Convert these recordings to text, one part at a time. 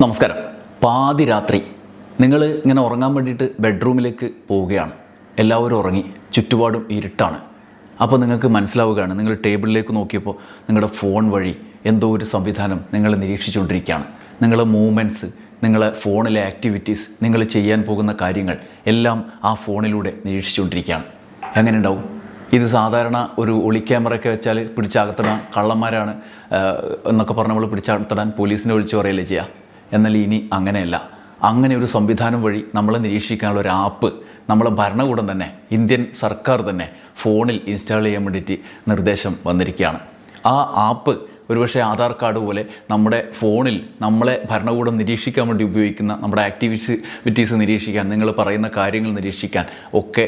നമസ്കാരം. പാതിരാത്രി നിങ്ങൾ ഇങ്ങനെ ഉറങ്ങാൻ വേണ്ടിയിട്ട് ബെഡ്റൂമിലേക്ക് പോവുകയാണ്. എല്ലാവരും ഉറങ്ങി, ചുറ്റുപാടും ഇരുട്ടാണ്. അപ്പോൾ നിങ്ങൾക്ക് മനസ്സിലാവുകയാണ്, നിങ്ങൾ ടേബിളിലേക്ക് നോക്കിയപ്പോൾ നിങ്ങളുടെ ഫോൺ വഴി എന്തോ ഒരു സംവിധാനം നിങ്ങൾ നിരീക്ഷിച്ചുകൊണ്ടിരിക്കുകയാണ്. നിങ്ങളുടെ മൂവ്മെൻറ്റ്സ്, നിങ്ങളെ ഫോണിലെ ആക്ടിവിറ്റീസ്, നിങ്ങൾ ചെയ്യാൻ പോകുന്ന കാര്യങ്ങൾ എല്ലാം ആ ഫോണിലൂടെ നിരീക്ഷിച്ചുകൊണ്ടിരിക്കുകയാണ്. എങ്ങനെ ഉണ്ടാവും? ഇത് സാധാരണ ഒരു ഒളി ക്യാമറയൊക്കെ വെച്ചാൽ പിടിച്ചകത്തിടാൻ കള്ളന്മാരാണ് എന്നൊക്കെ പറഞ്ഞ് നമ്മൾ പിടിച്ചകത്തിടാൻ പോലീസിനെ വിളിച്ച് പറയല്ലേ ചെയ്യുക. എന്നാൽ ഇനി അങ്ങനെയല്ല. അങ്ങനെ ഒരു സംവിധാനം വഴി നമ്മളെ നിരീക്ഷിക്കാനുള്ള ഒരു ആപ്പ് നമ്മളെ ഭരണകൂടം തന്നെ, ഇന്ത്യൻ സർക്കാർ തന്നെ ഫോണിൽ ഇൻസ്റ്റാൾ ചെയ്യാൻ വേണ്ടിയിട്ട് നിർദ്ദേശം വന്നിരിക്കുകയാണ്. ആ ആപ്പ് ഒരുപക്ഷെ ആധാർ കാർഡ് പോലെ നമ്മുടെ ഫോണിൽ നമ്മളെ ഭരണകൂടം നിരീക്ഷിക്കാൻ വേണ്ടി ഉപയോഗിക്കുന്ന നമ്മുടെ ആക്ടിവിറ്റീസ് നിരീക്ഷിക്കാൻ, നിങ്ങൾ പറയുന്ന കാര്യങ്ങൾ നിരീക്ഷിക്കാൻ ഒക്കെ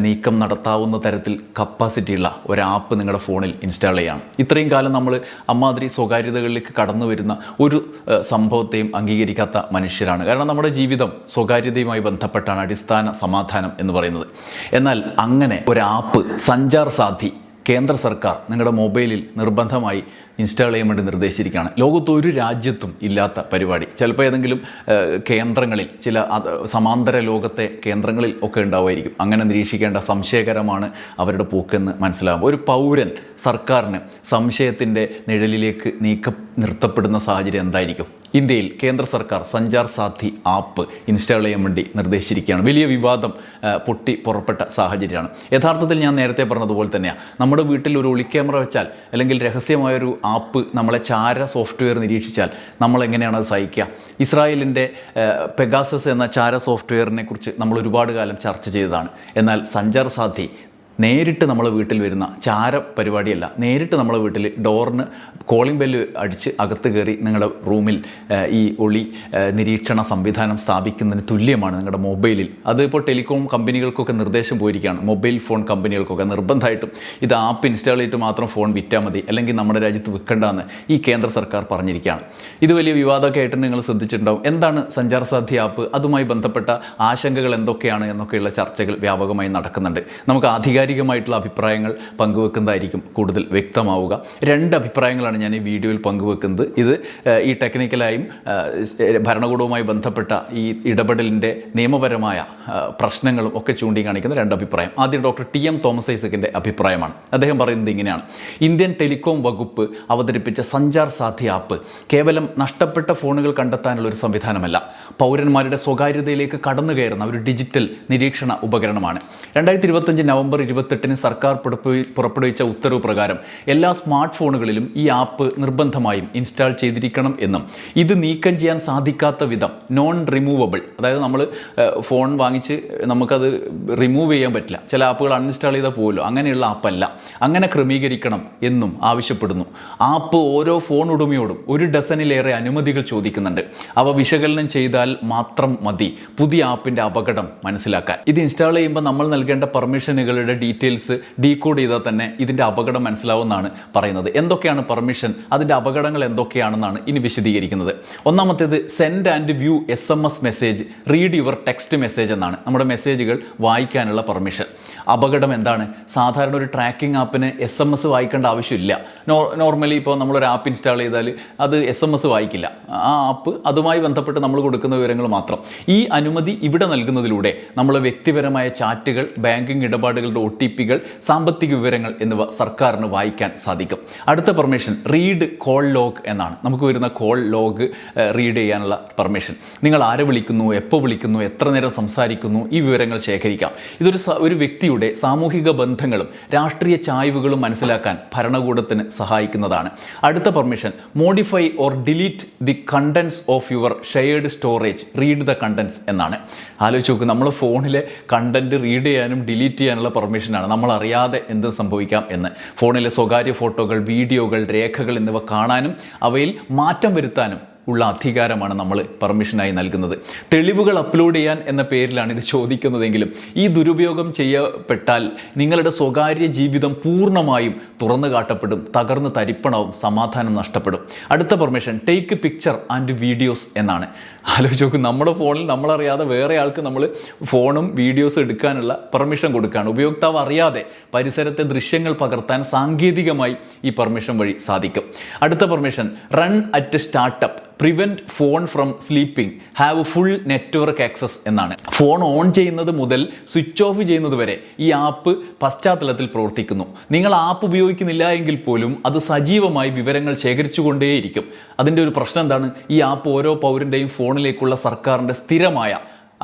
നീക്കം നടത്താവുന്ന തരത്തിൽ കപ്പാസിറ്റിയുള്ള ഒരു ആപ്പ് നിങ്ങളുടെ ഫോണിൽ ഇൻസ്റ്റാൾ ചെയ്യണം. ഇത്രയും കാലം നമ്മൾ അമ്മാതിരി സ്വകാര്യതകളിലേക്ക് കടന്നു വരുന്ന ഒരു സംഭവത്തെയും അംഗീകരിക്കാത്ത മനുഷ്യരാണ്. കാരണം നമ്മുടെ ജീവിതം സ്വകാര്യതയുമായി ബന്ധപ്പെട്ടാണ് അടിസ്ഥാന സമാധാനം എന്ന് പറയുന്നത്. എന്നാൽ അങ്ങനെ ഒരു ആപ്പ് സഞ്ചാർ സാധി കേന്ദ്ര സർക്കാർ നിങ്ങളുടെ മൊബൈലിൽ നിർബന്ധമായി ഇൻസ്റ്റാൾ ചെയ്യാൻ വേണ്ടി നിർദ്ദേശിച്ചിരിക്കുകയാണ്. ലോകത്ത് ഒരു രാജ്യത്തും ഇല്ലാത്ത പരിപാടി. ചിലപ്പോൾ ഏതെങ്കിലും കേന്ദ്രങ്ങളിൽ, ചില സമാന്തര ലോകത്തെ കേന്ദ്രങ്ങളിൽ ഒക്കെ ഉണ്ടാവുമായിരിക്കും. അങ്ങനെ നിരീക്ഷിക്കേണ്ട, സംശയകരമാണ് അവരുടെ പോക്കെന്ന് മനസ്സിലാകും. ഒരു പൗരൻ സർക്കാരിന് സംശയത്തിൻ്റെ നിഴലിലേക്ക് നിർത്തപ്പെടുന്ന സാഹചര്യം എന്തായിരിക്കും? ഇന്ത്യയിൽ കേന്ദ്ര സർക്കാർ സഞ്ചാർ സാധി ആപ്പ് ഇൻസ്റ്റാൾ ചെയ്യാൻ വേണ്ടി നിർദ്ദേശിച്ചിരിക്കുകയാണ്. വലിയ വിവാദം പൊട്ടി പുറപ്പെട്ട സാഹചര്യമാണ്. യഥാർത്ഥത്തിൽ ഞാൻ നേരത്തെ പറഞ്ഞതുപോലെ തന്നെയാണ്, നമ്മുടെ വീട്ടിൽ ഒരു ഒളി ക്യാമറ വെച്ചാൽ, അല്ലെങ്കിൽ രഹസ്യമായൊരു ആപ്പ് നമ്മളെ ചാര സോഫ്റ്റ്വെയർ നിരീക്ഷിച്ചാൽ നമ്മൾ എങ്ങനെയാണ് അത് സഹിക്കുക? ഇസ്രായേലിൻ്റെ പെഗാസസ് എന്ന ചാര സോഫ്റ്റ്വെയറിനെ കുറിച്ച് നമ്മൾ ഒരുപാട് കാലം ചർച്ച ചെയ്തതാണ്. എന്നാൽ സഞ്ചാർ സാധി നേരിട്ട് നമ്മളെ വീട്ടിൽ വരുന്ന ചാര പരിപാടിയല്ല. നേരിട്ട് നമ്മളെ വീട്ടിൽ ഡോറിന് കോളിംഗ് ബെല്ല് അടിച്ച് അകത്ത് കയറി നിങ്ങളുടെ റൂമിൽ ഈ ഒളി നിരീക്ഷണ സംവിധാനം സ്ഥാപിക്കുന്നതിന് തുല്യമാണ് നിങ്ങളുടെ മൊബൈലിൽ. അതിപ്പോൾ ടെലികോം കമ്പനികൾക്കൊക്കെ നിർദ്ദേശം പോയിരിക്കുകയാണ്. മൊബൈൽ ഫോൺ കമ്പനികൾക്കൊക്കെ നിർബന്ധമായിട്ടും ഇത് ആപ്പ് ഇൻസ്റ്റാൾ ചെയ്തിട്ട് മാത്രം ഫോൺ വിറ്റാൽ മതി, അല്ലെങ്കിൽ നമ്മുടെ രാജ്യത്ത് വിൽക്കേണ്ടെന്ന് ഈ കേന്ദ്ര സർക്കാർ പറഞ്ഞിരിക്കുകയാണ്. ഇത് വലിയ വിവാദമൊക്കെ ആയിട്ട് നിങ്ങൾ ശ്രദ്ധിച്ചിട്ടുണ്ടാവും. എന്താണ് സഞ്ചാർ സാധി ആപ്പ്? അതുമായി ബന്ധപ്പെട്ട ആശങ്കകൾ എന്തൊക്കെയാണ് എന്നൊക്കെയുള്ള ചർച്ചകൾ വ്യാപകമായി നടക്കുന്നുണ്ട്. നമുക്ക് ആധികാരികമായിട്ടുള്ള അഭിപ്രായങ്ങൾ പങ്കുവെക്കുന്നതായിരിക്കും കൂടുതൽ വ്യക്തമാവുക. രണ്ട് അഭിപ്രായങ്ങളാണ് ഞാൻ ഈ വീഡിയോയിൽ പങ്കുവെക്കുന്നത്. ഇത് ഈ ടെക്നിക്കലായും ഭരണകൂടവുമായി ബന്ധപ്പെട്ട ഈ ഇടപെടലിൻ്റെ നിയമപരമായ പ്രശ്നങ്ങളും ഒക്കെ ചൂണ്ടിക്കാണിക്കുന്ന രണ്ട് അഭിപ്രായം. ആദ്യം ഡോക്ടർ TM തോമസ് ഐസക്കിൻ്റെ അഭിപ്രായമാണ്. അദ്ദേഹം പറയുന്നത് ഇങ്ങനെയാണ്: ഇന്ത്യൻ ടെലികോം വകുപ്പ് അവതരിപ്പിച്ച സഞ്ചാർ സാധി ആപ്പ് കേവലം നഷ്ടപ്പെട്ട ഫോണുകൾ കണ്ടെത്താനുള്ള ഒരു സംവിധാനമല്ല, പൗരന്മാരുടെ സ്വകാര്യതയിലേക്ക് കടന്നു കയറുന്ന ഒരു ഡിജിറ്റൽ നിരീക്ഷണ ഉപകരണമാണ്. 2025 നവംബർ 28 സർക്കാർ പുറപ്പെടുവിച്ച ഉത്തരവ് പ്രകാരം എല്ലാ സ്മാർട്ട് ഫോണുകളിലും ഈ ആപ്പ് നിർബന്ധമായും ഇൻസ്റ്റാൾ ചെയ്തിരിക്കണം എന്നും ഇത് നീക്കം ചെയ്യാൻ സാധിക്കാത്ത വിധം നോൺ റിമൂവബിൾ, അതായത് നമ്മൾ ഫോൺ വാങ്ങിച്ച് നമുക്കത് റിമൂവ് ചെയ്യാൻ പറ്റില്ല, ചില ആപ്പുകൾ അൺഇൻസ്റ്റാൾ ചെയ്താൽ പോലും, അങ്ങനെയുള്ള ആപ്പല്ല, അങ്ങനെ ക്രമീകരിക്കണം എന്നും ആവശ്യപ്പെടുന്നു. ആപ്പ് ഓരോ ഫോൺ ഉടമയോടും 1 ഡസനിലേറെ അനുമതികൾ ചോദിക്കുന്നുണ്ട്. അവ വിശകലനം ചെയ്താൽ മാത്രം മതി പുതിയ ആപ്പിൻ്റെ അപകടം മനസ്സിലാക്കാൻ. ഇത് ഇൻസ്റ്റാൾ ചെയ്യുമ്പോൾ നമ്മൾ നൽകേണ്ട പെർമിഷനുകളുടെ ഡീറ്റെയിൽസ് ഡീകോഡ് ചെയ്താൽ തന്നെ ഇതിൻ്റെ അപകടം മനസ്സിലാവുമെന്നാണ് പറയുന്നത്. എന്തൊക്കെയാണ് പെർമിഷൻ, അതിൻ്റെ അപകടങ്ങൾ എന്തൊക്കെയാണെന്നാണ് ഇനി വിശദീകരിക്കുന്നത്. ഒന്നാമത്തേത് send and view SMS message, read your text message എന്നാണ്. നമ്മുടെ മെസ്സേജുകൾ വായിക്കാനുള്ള പെർമിഷൻ. അപകടം എന്താണ്? സാധാരണ ഒരു ട്രാക്കിംഗ് ആപ്പിന് SMS വായിക്കേണ്ട ആവശ്യമില്ല. നോർമലി ഇപ്പോൾ നമ്മളൊരു ആപ്പ് ഇൻസ്റ്റാൾ ചെയ്താൽ അത് SMS വായിക്കില്ല. ആ ആപ്പ് അതുമായി ബന്ധപ്പെട്ട് നമ്മൾ കൊടുക്കുന്ന വിവരങ്ങൾ മാത്രം. ഈ അനുമതി ഇവിടെ നൽകുന്നതിലൂടെ നമ്മൾ വ്യക്തിപരമായ ചാറ്റുകൾ, ബാങ്കിങ് ഇടപാടുകളുടെ OTPകൾ, സാമ്പത്തിക വിവരങ്ങൾ എന്നിവ സർക്കാരിന് വായിക്കാൻ സാധിക്കും. അടുത്ത പെർമിഷൻ റീഡ് കോൾ ലോഗ് എന്നാണ്. നമുക്ക് വരുന്ന കോൾ ലോഗ് റീഡ് ചെയ്യാനുള്ള പെർമിഷൻ. നിങ്ങൾ ആരെ വിളിക്കുന്നു, എപ്പോൾ വിളിക്കുന്നു, എത്ര നേരം സംസാരിക്കുന്നു, ഈ വിവരങ്ങൾ ശേഖരിക്കാം. ഒരു വ്യക്തിയുടെ സാമൂഹിക ബന്ധങ്ങളും രാഷ്ട്രീയ ചായ്വുകളും മനസ്സിലാക്കാൻ ഭരണകൂടത്തിന് സഹായിക്കുന്നതാണ്. അടുത്ത permission modify or delete the contents of your shared storage, read the contents എന്നാണ്. ആലോചിച്ച് നോക്ക്, നമ്മൾ ഫോണിലെ കണ്ടൻറ്റ് റീഡ് ചെയ്യാനും ഡിലീറ്റ് ചെയ്യാനുള്ള പെർമിഷനാണ്. നമ്മൾ അറിയാതെ എന്ത് സംഭവിക്കാം എന്ന്. ഫോണിലെ സ്വകാര്യ ഫോട്ടോകൾ, വീഡിയോകൾ, രേഖകൾ എന്നിവ കാണാനും അവയിൽ മാറ്റം വരുത്താനും ഉള്ള അധികാരമാണ് നമ്മൾ പെർമിഷനായി നൽകുന്നത്. തെളിവുകൾ അപ്ലോഡ് ചെയ്യാൻ എന്ന പേരിലാണ് ഇത് ചോദിക്കുന്നതെങ്കിലും ഈ ദുരുപയോഗം ചെയ്യപ്പെട്ടാൽ നിങ്ങളുടെ സ്വകാര്യ ജീവിതം പൂർണ്ണമായും തുറന്നു കാട്ടപ്പെടും, തകർന്ന് തരിപ്പണവും, സമാധാനം നഷ്ടപ്പെടും. അടുത്ത permission take picture and videos എന്നാണ്. ആലോചിച്ച് നോക്കും, നമ്മുടെ ഫോണിൽ നമ്മളറിയാതെ വേറെ ആൾക്ക് നമ്മൾ ഫോണും വീഡിയോസും എടുക്കാനുള്ള പെർമിഷൻ കൊടുക്കുകയാണ്. ഉപയോക്താവ് അറിയാതെ പരിസരത്തെ ദൃശ്യങ്ങൾ പകർത്താൻ സാങ്കേതികമായി ഈ പെർമിഷൻ വഴി സാധിക്കും. അടുത്ത permission run at startup, prevent phone from sleeping, have full network access എന്നാണ്. ഫോൺ ഓൺ ചെയ്യുന്നത് മുതൽ സ്വിച്ച് ഓഫ് ചെയ്യുന്നത് വരെ ഈ ആപ്പ് പശ്ചാത്തലത്തിൽ പ്രവർത്തിക്കുന്നു. നിങ്ങൾ ആപ്പ് ഉപയോഗിക്കുന്നില്ല എങ്കിൽ പോലും അത് സജീവമായി വിവരങ്ങൾ ശേഖരിച്ചുകൊണ്ടേയിരിക്കും. അതിൻ്റെ ഒരു പ്രശ്നം എന്താണ്? ഈ ആപ്പ് ഓരോ പൗരൻ്റെയും ഫോണിലേക്കുള്ള സർക്കാരിൻ്റെ സ്ഥിരമായ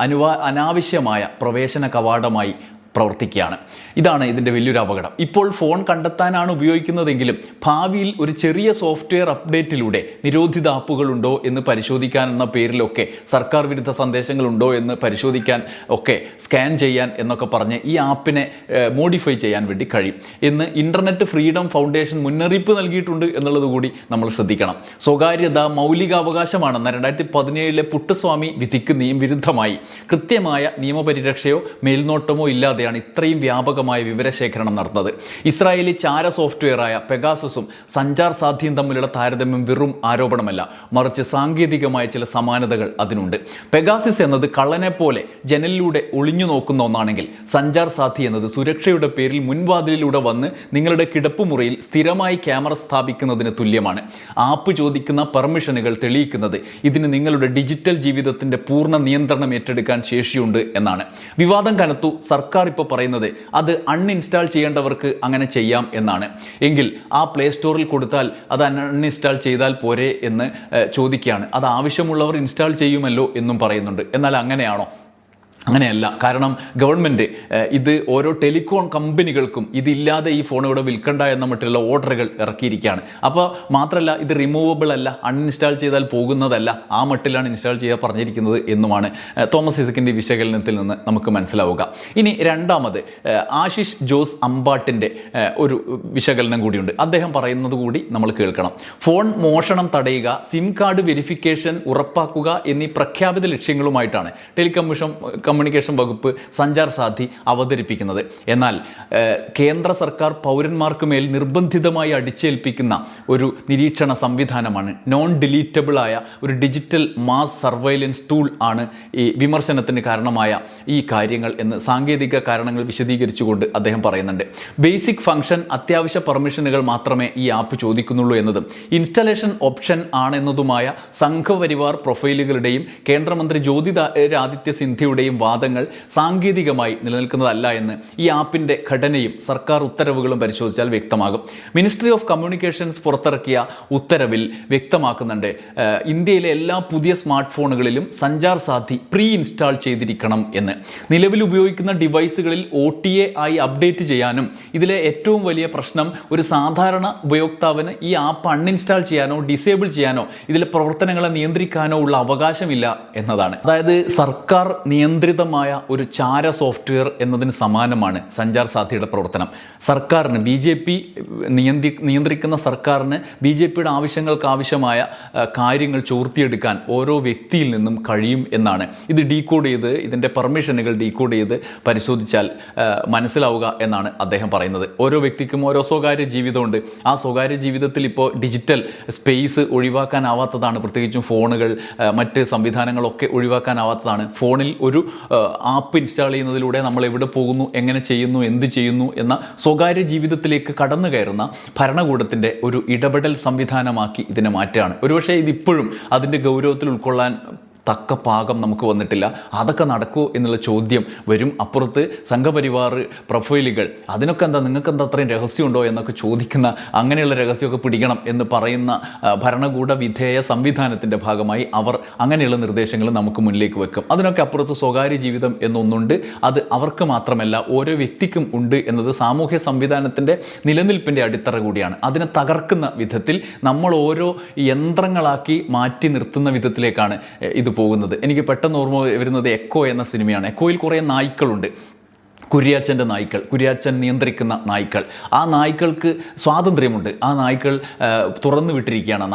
അനാവശ്യമായ പ്രവേശന കവാടമായി പ്രവർത്തിക്കുകയാണ്. ഇതാണ് ഇതിൻ്റെ വലിയൊരു അപകടം. ഇപ്പോൾ ഫോൺ കണ്ടെത്താനാണ് ഉപയോഗിക്കുന്നതെങ്കിലും ഭാവിയിൽ ഒരു ചെറിയ സോഫ്റ്റ്വെയർ അപ്ഡേറ്റിലൂടെ നിരോധിത ആപ്പുകളുണ്ടോ എന്ന് പരിശോധിക്കാൻ എന്ന പേരിലൊക്കെ, സർക്കാർ വിരുദ്ധ സന്ദേശങ്ങളുണ്ടോ എന്ന് പരിശോധിക്കാൻ ഒക്കെ, സ്കാൻ ചെയ്യാൻ എന്നൊക്കെ പറഞ്ഞ് ഈ ആപ്പിനെ മോഡിഫൈ ചെയ്യാൻ വേണ്ടി കഴിയും എന്ന് ഇൻ്റർനെറ്റ് ഫ്രീഡം ഫൗണ്ടേഷൻ മുന്നറിയിപ്പ് നൽകിയിട്ടുണ്ട് എന്നുള്ളത് കൂടി നമ്മൾ ശ്രദ്ധിക്കണം. സ്വകാര്യത മൗലികാവകാശമാണെന്ന 2017 പുട്ടസ്വാമി വിധിക്ക് വിരുദ്ധമായി കൃത്യമായ നിയമപരിരക്ഷയോ മേൽനോട്ടമോ ഇല്ലാതെ ഇത്രയും വ്യാപകമായ വിവരശേഖരണം നടന്നത്. ഇസ്രായേലി ചാര സോഫ്റ്റ്വെയറായ പെഗാസസും സഞ്ചാർ സാധ്യയും തമ്മിലുള്ള താരതമ്യം വെറും ആരോപണമല്ല, മറിച്ച് സാങ്കേതികമായ ചില സമാനതകൾ അതിനുണ്ട്. പെഗാസിസ് എന്നത് കള്ളനെ പോലെ ജനലിലൂടെ ഒളിഞ്ഞു നോക്കുന്ന ഒന്നാണെങ്കിൽ സഞ്ചാർ സാധ്യ എന്നത് സുരക്ഷയുടെ പേരിൽ മുൻവാതിലിലൂടെ വന്ന് നിങ്ങളുടെ കിടപ്പുമുറിയിൽ സ്ഥിരമായി ക്യാമറ സ്ഥാപിക്കുന്നതിന് തുല്യമാണ്. ആപ്പ് ചോദിക്കുന്ന പെർമിഷനുകൾ തെളിയിക്കുന്നത് ഇതിന് നിങ്ങളുടെ ഡിജിറ്റൽ ജീവിതത്തിൻ്റെ പൂർണ്ണ നിയന്ത്രണം ഏറ്റെടുക്കാൻ ശേഷിയുണ്ട് എന്നാണ്. വിവാദം കനത്തു. സർക്കാർ ഇപ്പോൾ പറയുന്നത് അത് അൺഇൻസ്റ്റാൾ ചെയ്യേണ്ടവർക്ക് അങ്ങനെ ചെയ്യാം എന്നാണ്. എങ്കിൽ ആ പ്ലേ സ്റ്റോറിൽ കൊടുത്താൽ അത് അൺഇൻസ്റ്റാൾ ചെയ്താൽ പോരെ എന്ന് ചോദിക്കുകയാണ്. അത് ആവശ്യമുള്ളവർ ഇൻസ്റ്റാൾ ചെയ്യുമല്ലോ എന്നും പറയുന്നുണ്ട്. എന്നാൽ അങ്ങനെയാണോ? അങ്ങനെയല്ല. കാരണം ഗവൺമെൻറ് ഇത് ഓരോ ടെലികോം കമ്പനികൾക്കും ഇതില്ലാതെ ഈ ഫോൺ ഇവിടെ വിൽക്കണ്ട എന്ന മറ്റുള്ള ഓർഡറുകൾ ഇറക്കിയിരിക്കുകയാണ്. അപ്പോൾ മാത്രമല്ല, ഇത് റിമൂവബിൾ അല്ല, അൺഇൻസ്റ്റാൾ ചെയ്താൽ പോകുന്നതല്ല, ആ മട്ടിലാണ് ഇൻസ്റ്റാൾ ചെയ്യാൻ പറഞ്ഞിരിക്കുന്നത് എന്നുമാണ് തോമസ് ഐസക്കിൻ്റെ വിശകലനത്തിൽ നിന്ന് നമുക്ക് മനസ്സിലാവുക. ഇനി രണ്ടാമത് ആശിഷ് ജോസ് അമ്പാട്ടിൻ്റെ ഒരു വിശകലനം കൂടിയുണ്ട്. അദ്ദേഹം പറയുന്നത് കൂടി നമ്മൾ കേൾക്കണം. ഫോൺ മോഷണം തടയുക, സിം കാർഡ് വെരിഫിക്കേഷൻ ഉറപ്പാക്കുക എന്നീ പ്രഖ്യാപിത ലക്ഷ്യങ്ങളുമായിട്ടാണ് കമ്മ്യൂണിക്കേഷൻ വകുപ്പ് സഞ്ചാർ സാധി അവതരിപ്പിക്കുന്നത്. എന്നാൽ കേന്ദ്ര സർക്കാർ പൗരന്മാർക്ക് മേൽ നിർബന്ധിതമായി അടിച്ചേൽപ്പിക്കുന്ന ഒരു നിരീക്ഷണ സംവിധാനമാണ് നോൺ ഡിലീറ്റബിളായ ഒരു ഡിജിറ്റൽ മാസ് സർവൈലൻസ് ടൂൾ ആണ് ഈ വിമർശനത്തിന് കാരണമായ ഈ കാര്യങ്ങൾ എന്ന് സാങ്കേതിക കാരണങ്ങൾ വിശദീകരിച്ചുകൊണ്ട് അദ്ദേഹം പറയുന്നുണ്ട്. ബേസിക് ഫംഗ്ഷൻ, അത്യാവശ്യ പെർമിഷനുകൾ മാത്രമേ ഈ ആപ്പ് ചോദിക്കുന്നുള്ളൂ എന്നതും ഇൻസ്റ്റലേഷൻ ഓപ്ഷൻ ആണെന്നതുമായ സംഘപരിവാർ പ്രൊഫൈലുകളുടെയും കേന്ദ്രമന്ത്രി ജ്യോതിരാദിത്യ സിന്ധ്യയുടെയും വാദങ്ങൾ സാങ്കേതികമായി നിലനിൽക്കുന്നതല്ല എന്ന് ഈ ആപ്പിൻ്റെ ഘടനയും സർക്കാർ ഉത്തരവുകളും പരിശോധിച്ചാൽ വ്യക്തമാകും. മിനിസ്ട്രി ഓഫ് കമ്മ്യൂണിക്കേഷൻസ് പുറത്തിറക്കിയ ഉത്തരവിൽ വ്യക്തമാക്കുന്നുണ്ട്, ഇന്ത്യയിലെ എല്ലാ പുതിയ സ്മാർട്ട് ഫോണുകളിലും സഞ്ചാർ സാധി പ്രീ ഇൻസ്റ്റാൾ ചെയ്തിരിക്കണം എന്ന്. നിലവിൽ ഉപയോഗിക്കുന്ന ഡിവൈസുകളിൽ OTA ആയി അപ്ഡേറ്റ് ചെയ്യാനും ഇതിലെ ഏറ്റവും വലിയ പ്രശ്നം ഒരു സാധാരണ ഉപയോക്താവിന് ഈ ആപ്പ് അൺഇൻസ്റ്റാൾ ചെയ്യാനോ ഡിസേബിൾ ചെയ്യാനോ ഇതിലെ പ്രവർത്തനങ്ങളെ നിയന്ത്രിക്കാനോ ഉള്ള അവകാശമില്ല എന്നതാണ്. അതായത് സർക്കാർ നിയന്ത്രിതമായ ഒരു ചാര സോഫ്റ്റ്വെയർ എന്നതിന് സമാനമാണ് സഞ്ചാർ സാധിയുടെ പ്രവർത്തനം. സർക്കാരിന് BJP നിയന്ത്രിക്കുന്ന സർക്കാരിന് BJPയുടെ ആവശ്യങ്ങൾക്ക് ആവശ്യമായ കാര്യങ്ങൾ ചോർത്തിയെടുക്കാൻ ഓരോ വ്യക്തിയിൽ നിന്നും കഴിയും എന്നാണ് ഇത് ഡീകോഡ് ചെയ്ത്, ഇതിൻ്റെ പെർമിഷനുകൾ ഡീകോഡ് ചെയ്ത് പരിശോധിച്ചാൽ മനസ്സിലാവുക എന്നാണ് അദ്ദേഹം പറയുന്നത്. ഓരോ വ്യക്തിക്കും ഓരോ സ്വകാര്യ ജീവിതമുണ്ട്. ആ സ്വകാര്യ ജീവിതത്തിൽ ഇപ്പോൾ ഡിജിറ്റൽ സ്പേസ് ഒഴിവാക്കാനാവാത്തതാണ്. പ്രത്യേകിച്ചും ഫോണുകൾ, മറ്റ് സംവിധാനങ്ങളൊക്കെ ഒഴിവാക്കാനാവാത്തതാണ്. ഫോണിൽ ഒരു ആപ്പ് ഇൻസ്റ്റാൾ ചെയ്യുന്നതിലൂടെ നമ്മൾ എവിടെ പോകുന്നു, എങ്ങനെ ചെയ്യുന്നു, എന്ത് ചെയ്യുന്നു എന്ന സ്വകാര്യ ജീവിതത്തിലേക്ക് കടന്നു കയറുന്ന ഭരണകൂടത്തിൻ്റെ ഒരു ഇടപെടൽ സംവിധാനമാക്കി ഇതിനെ മാറ്റുകയാണ്. ഒരുപക്ഷെ ഇതിപ്പോഴും അതിൻ്റെ ഗൗരവത്തിൽ ഉൾക്കൊള്ളാൻ തക്ക പാകം നമുക്ക് വന്നിട്ടില്ല. അതൊക്കെ നടക്കുമോ എന്നുള്ള ചോദ്യം വരും. അപ്പുറത്ത് സംഘപരിവാർ പ്രൊഫൈലുകൾ, അതിനൊക്കെ എന്താ, നിങ്ങൾക്ക് എന്താ അത്രയും രഹസ്യമുണ്ടോ എന്നൊക്കെ ചോദിക്കുന്ന, അങ്ങനെയുള്ള രഹസ്യമൊക്കെ പിടിക്കണം എന്ന് പറയുന്ന ഭരണകൂട വിധേയ സംവിധാനത്തിൻ്റെ ഭാഗമായി അവർ അങ്ങനെയുള്ള നിർദ്ദേശങ്ങൾ നമുക്ക് മുന്നിലേക്ക് വെക്കും. അതിനൊക്കെ അപ്പുറത്ത് സ്വകാര്യ ജീവിതം എന്നൊന്നുണ്ട്. അത് അവർക്ക് മാത്രമല്ല ഓരോ വ്യക്തിക്കും ഉണ്ട് എന്നത് സാമൂഹ്യ സംവിധാനത്തിൻ്റെ നിലനിൽപ്പിൻ്റെ അടിത്തറ കൂടിയാണ്. അതിനെ തകർക്കുന്ന വിധത്തിൽ നമ്മൾ ഓരോ യന്ത്രങ്ങളാക്കി മാറ്റി നിർത്തുന്ന വിധത്തിലേക്കാണ് ഇത് പോകുന്നത്. എനിക്ക് പെട്ടെന്ന് ഓർമ്മ വരുന്നത് എക്കോ എന്ന സിനിമയാണ്. എക്കോയിൽ കുറേ നായ്ക്കളുണ്ട്. കുര്യാച്ചൻ്റെ നായ്ക്കൾ, കുര്യാച്ചൻ നിയന്ത്രിക്കുന്ന നായ്ക്കൾ. ആ നായ്ക്കൾക്ക് സ്വാതന്ത്ര്യമുണ്ട്. ആ നായ്ക്കൾ തുറന്നു വിട്ടിരിക്കുകയാണ്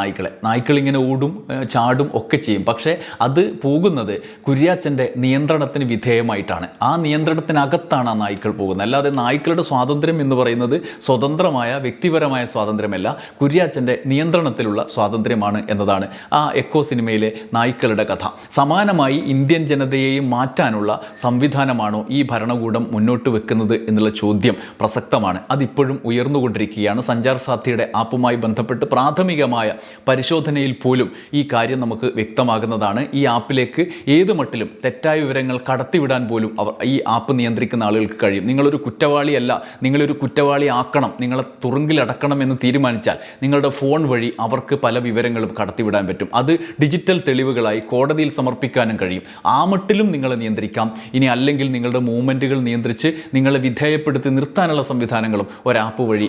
നായ്ക്കൾ ഇങ്ങനെ ഓടും, ചാടും ഒക്കെ ചെയ്യും. പക്ഷേ അത് പോകുന്നത് കുര്യാച്ചൻ്റെ നിയന്ത്രണത്തിന് വിധേയമായിട്ടാണ്. ആ നിയന്ത്രണത്തിനകത്താണ് ആ നായ്ക്കൾ പോകുന്നത്. അല്ലാതെ നായ്ക്കളുടെ സ്വാതന്ത്ര്യം എന്ന് പറയുന്നത് സ്വതന്ത്രമായ വ്യക്തിപരമായ സ്വാതന്ത്ര്യമല്ല, കുര്യാച്ചൻ്റെ നിയന്ത്രണത്തിലുള്ള സ്വാതന്ത്ര്യമാണ് എന്നതാണ് ആ എക്കോ സിനിമയിലെ നായ്ക്കളുടെ കഥ. സമാനമായി ഇന്ത്യൻ ജനതയെയും മാറ്റാനുള്ള സംവിധാനമാണോ ഈ ഭരണകൂടം മുന്നോട്ട് വെക്കുന്നത് എന്നുള്ള ചോദ്യം പ്രസക്തമാണ്. അതിപ്പോഴും ഉയർന്നുകൊണ്ടിരിക്കുകയാണ്. സഞ്ചാർ സാഥിയുടെ ആപ്പുമായി ബന്ധപ്പെട്ട് പ്രാഥമികമായ പരിശോധനയിൽ പോലും ഈ കാര്യം നമുക്ക് വ്യക്തമാകുന്നതാണ്. ഈ ആപ്പിലേക്ക് ഏത് മട്ടിലും തെറ്റായ വിവരങ്ങൾ കടത്തിവിടാൻ പോലും ഈ ആപ്പ് നിയന്ത്രിക്കുന്ന ആളുകൾക്ക് കഴിയും. നിങ്ങളൊരു കുറ്റവാളിയല്ല, നിങ്ങളൊരു കുറ്റവാളി ആക്കണം, നിങ്ങളെ തുറുങ്കിലടക്കണം എന്ന് തീരുമാനിച്ചാൽ നിങ്ങളുടെ ഫോൺ വഴി അവർക്ക് പല വിവരങ്ങളും കടത്തിവിടാൻ പറ്റും. അത് ഡിജിറ്റൽ തെളിവുകളായി കോടതിയിൽ സമർപ്പിക്കാനും കഴിയും. ആ മട്ടിലും നിങ്ങളെ നിയന്ത്രിക്കാം. ഇനി അല്ലെങ്കിൽ നിങ്ങളുടെ മൂവ്മെൻറ്റുകൾ നിയന്ത്രിച്ച് നിങ്ങളെ വിധേയപ്പെടുത്തി നിർത്താനുള്ള സംവിധാനങ്ങളും ഒരാപ്പ് വഴി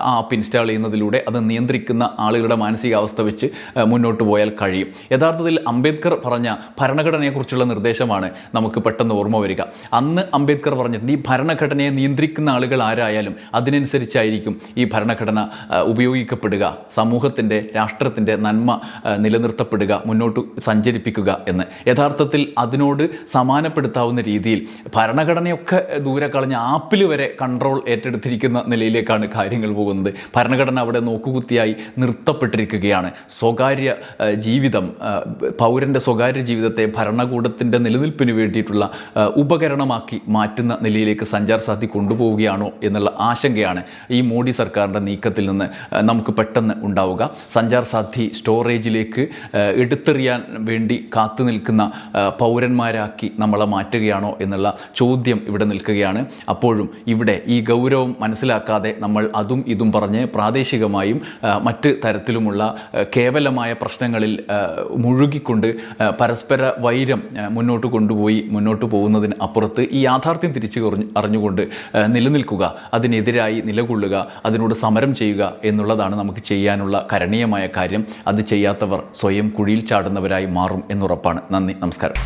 ആ ആപ്പ് ഇൻസ്റ്റാൾ ചെയ്യുന്നതിലൂടെ അത് നിയന്ത്രിക്കുന്ന ആളുകളുടെ മാനസികാവസ്ഥ വെച്ച് മുന്നോട്ട് പോയാൽ കഴിയും. യഥാർത്ഥത്തിൽ അംബേദ്കർ പറഞ്ഞ ഭരണഘടനയെക്കുറിച്ചുള്ള നിർദ്ദേശമാണ് നമുക്ക് പെട്ടെന്ന് ഓർമ്മ വരിക. അന്ന് അംബേദ്കർ പറഞ്ഞിട്ടുണ്ട്, ഈ ഭരണഘടനയെ നിയന്ത്രിക്കുന്ന ആളുകൾ ആരായാലും അതിനനുസരിച്ചായിരിക്കും ഈ ഭരണഘടന ഉപയോഗിക്കപ്പെടുക, സമൂഹത്തിൻ്റെ രാഷ്ട്രത്തിൻ്റെ നന്മ നിലനിർത്തപ്പെടുക, മുന്നോട്ട് സഞ്ചരിപ്പിക്കുക എന്ന്. യഥാർത്ഥത്തിൽ അതിനോട് സമാനപ്പെടുത്താവുന്ന രീതിയിൽ ഭരണഘടനയൊക്കെ ദൂരെ കളഞ്ഞ ആപ്പിൽ വരെ കൺട്രോൾ ഏറ്റെടുത്തിരിക്കുന്ന നിലയിലേക്കാണ് കാര്യങ്ങൾ പോകുന്നത്. ഭരണഘടന അവിടെ നോക്കുകുത്തിയായി നിർത്തപ്പെട്ടിരിക്കുകയാണ്. സ്വകാര്യ ജീവിതം, പൗരൻ്റെ സ്വകാര്യ ജീവിതത്തെ ഭരണകൂടത്തിൻ്റെ നിലനിൽപ്പിന് വേണ്ടിയിട്ടുള്ള ഉപകരണമാക്കി മാറ്റുന്ന നിലയിലേക്ക് സഞ്ചാർ സാഥി കൊണ്ടുപോവുകയാണോ എന്നുള്ള ആശങ്കയാണ് ഈ മോഡി സർക്കാരിൻ്റെ നീക്കത്തിൽ നിന്ന് നമുക്ക് പെട്ടെന്ന് ഉണ്ടാവുക. സഞ്ചാർ സാഥി സ്റ്റോറേജിലേക്ക് എടുത്തെറിയാൻ വേണ്ടി കാത്തു നിൽക്കുന്ന പൗരന്മാരാക്കി നമ്മളെ മാറ്റുകയാണോ എന്നുള്ള ചോദ്യം ഇവിടെ നിൽക്കുകയാണ്. അപ്പോഴും ഇവിടെ ഈ ഗൗരവം മനസ്സിലാക്കാതെ നമ്മൾ അതും ഇതും പറഞ്ഞ് പ്രാദേശികമായും മറ്റ് തരത്തിലുമുള്ള കേവലമായ പ്രശ്നങ്ങളിൽ മുഴുകിക്കൊണ്ട് പരസ്പര വൈരം മുന്നോട്ട് പോകുന്നതിന് അപ്പുറത്ത് ഈ യാഥാർത്ഥ്യം തിരിച്ചു അറിഞ്ഞുകൊണ്ട് നിലനിൽക്കുക, അതിനെതിരായി നിലകൊള്ളുക, അതിനോട് സമരം ചെയ്യുക എന്നുള്ളതാണ് നമുക്ക് ചെയ്യാനുള്ള കരണീയമായ കാര്യം. അത് ചെയ്യാത്തവർ സ്വയം കുഴിയിൽ ചാടുന്നവരായി മാറും എന്നുറപ്പാണ്. നന്ദി, നമസ്കാരം.